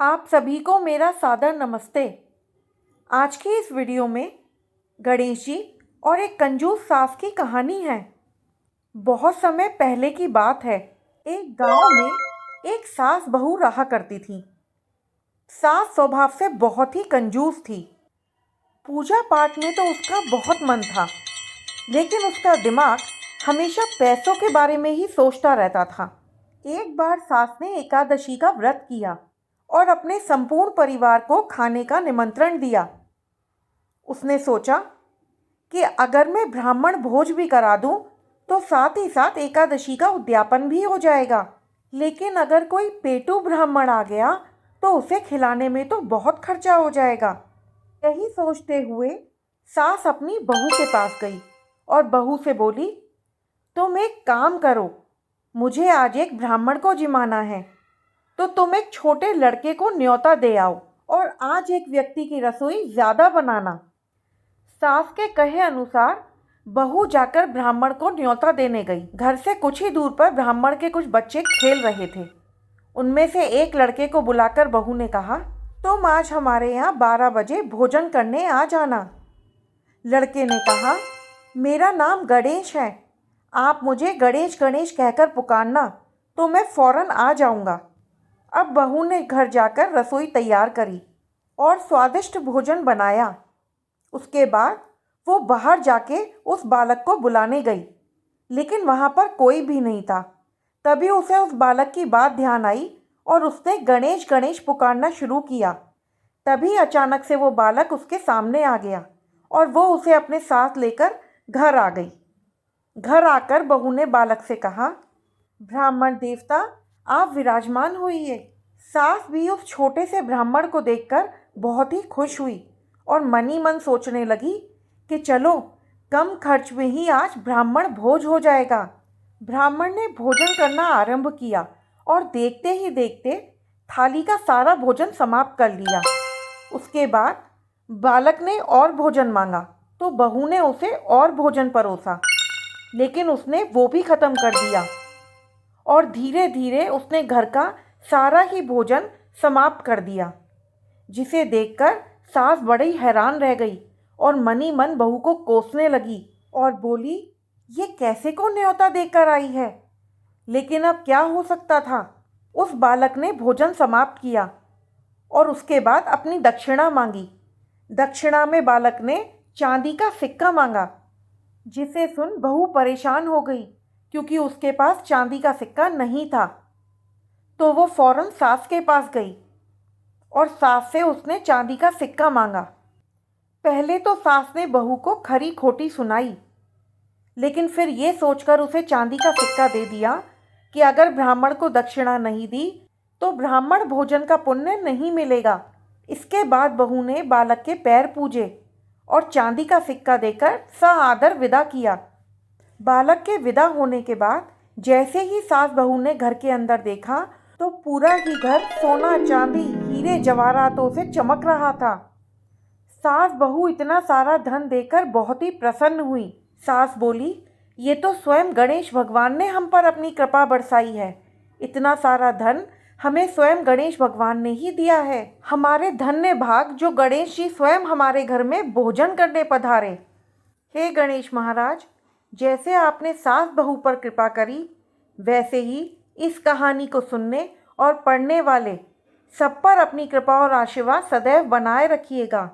आप सभी को मेरा सादर नमस्ते। आज की इस वीडियो में गणेश जी और एक कंजूस सास की कहानी है। बहुत समय पहले की बात है। एक गांव में एक सास बहू रहा करती थी। सास स्वभाव से बहुत ही कंजूस थी। पूजा पाठ में तो उसका बहुत मन था, लेकिन उसका दिमाग हमेशा पैसों के बारे में ही सोचता रहता था। एक बार सास ने एकादशी का व्रत किया और अपने संपूर्ण परिवार को खाने का निमंत्रण दिया। उसने सोचा कि अगर मैं ब्राह्मण भोज भी करा दूं, तो साथ ही साथ एकादशी का उद्यापन भी हो जाएगा। लेकिन अगर कोई पेटू ब्राह्मण आ गया तो उसे खिलाने में तो बहुत खर्चा हो जाएगा। यही सोचते हुए सास अपनी बहू के पास गई और बहू से बोली, तुम एक काम करो, मुझे आज एक ब्राह्मण को जिमाना है, तो तुम एक छोटे लड़के को न्योता दे आओ और आज एक व्यक्ति की रसोई ज़्यादा बनाना। सास के कहे अनुसार बहू जाकर ब्राह्मण को न्योता देने गई। घर से कुछ ही दूर पर ब्राह्मण के कुछ बच्चे खेल रहे थे। उनमें से एक लड़के को बुलाकर बहू ने कहा, तुम आज हमारे यहाँ 12 बजे भोजन करने आ जाना। लड़के ने कहा, मेरा नाम गणेश है, आप मुझे गणेश गणेश कहकर पुकारना तो मैं फ़ौरन आ जाऊँगा। अब बहू ने घर जाकर रसोई तैयार करी और स्वादिष्ट भोजन बनाया। उसके बाद वो बाहर जाके उस बालक को बुलाने गई, लेकिन वहाँ पर कोई भी नहीं था। तभी उसे उस बालक की बात ध्यान आई और उसने गणेश गणेश पुकारना शुरू किया। तभी अचानक से वो बालक उसके सामने आ गया और वो उसे अपने साथ लेकर घर आ गई। घर आकर बहू ने बालक से कहा, ब्राह्मण देवता आप विराजमान होइए। सास भी उस छोटे से ब्राह्मण को देखकर बहुत ही खुश हुई और मन ही मन सोचने लगी कि चलो कम खर्च में ही आज ब्राह्मण भोज हो जाएगा। ब्राह्मण ने भोजन करना आरंभ किया और देखते ही देखते थाली का सारा भोजन समाप्त कर लिया। उसके बाद बालक ने और भोजन मांगा तो बहू ने उसे और भोजन परोसा, लेकिन उसने वो भी ख़त्म कर दिया और धीरे धीरे उसने घर का सारा ही भोजन समाप्त कर दिया, जिसे देखकर सास बड़ी हैरान रह गई और मन ही मन बहू को कोसने लगी और बोली, ये कैसे को न्योता देकर आई है। लेकिन अब क्या हो सकता था। उस बालक ने भोजन समाप्त किया और उसके बाद अपनी दक्षिणा मांगी। दक्षिणा में बालक ने चांदी का सिक्का मांगा, जिसे सुन बहू परेशान हो गई क्योंकि उसके पास चांदी का सिक्का नहीं था। तो वो फौरन सास के पास गई और सास से उसने चांदी का सिक्का मांगा। पहले तो सास ने बहू को खरी खोटी सुनाई, लेकिन फिर ये सोचकर उसे चांदी का सिक्का दे दिया कि अगर ब्राह्मण को दक्षिणा नहीं दी तो ब्राह्मण भोजन का पुण्य नहीं मिलेगा। इसके बाद बहू ने बालक के पैर पूजे और चांदी का सिक्का देकर सआदर विदा किया। बालक के विदा होने के बाद जैसे ही सास बहू ने घर के अंदर देखा तो पूरा ही घर सोना चांदी हीरे जवाहरातों से चमक रहा था। सास बहू इतना सारा धन देकर बहुत ही प्रसन्न हुई। सास बोली, ये तो स्वयं गणेश भगवान ने हम पर अपनी कृपा बरसाई है। इतना सारा धन हमें स्वयं गणेश भगवान ने ही दिया है। हमारे धन्य भाग जो गणेश जी स्वयं हमारे घर में भोजन करने पधारे। हे गणेश महाराज, जैसे आपने सास बहू पर कृपा करी, वैसे ही इस कहानी को सुनने और पढ़ने वाले सब पर अपनी कृपा और आशीर्वाद सदैव बनाए रखिएगा।